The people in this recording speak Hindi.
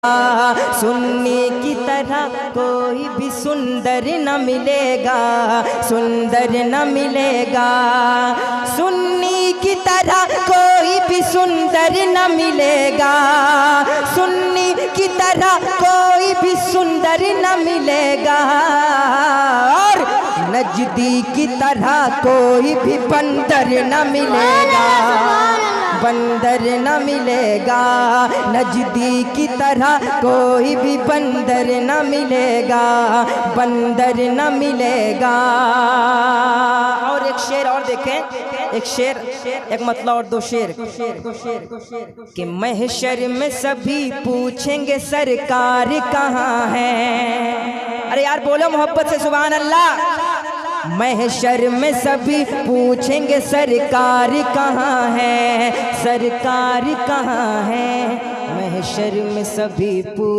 सुन्नी की तरह कोई भी सुंदर न मिलेगा, सुंदर न मिलेगा। सुन्नी की तरह कोई भी सुंदर न मिलेगा, सुन्नी की तरह कोई भी सुंदर न मिलेगा। और नजदी की तरह कोई भी बंदर न मिलेगा, बंदर न मिलेगा। नजदी की तरह कोई भी बंदर न मिलेगा, बंदर न मिलेगा। और एक शेर और देखें, एक शेर, एक मतलब और दो शेर कि महशर में सभी पूछेंगे सरकार कहाँ है। अरे यार बोलो मोहब्बत से सुभान अल्लाह। महशर में सभी पूछेंगे सरकार कहाँ है, सरकार कहाँ है। महशर में सभी पूछ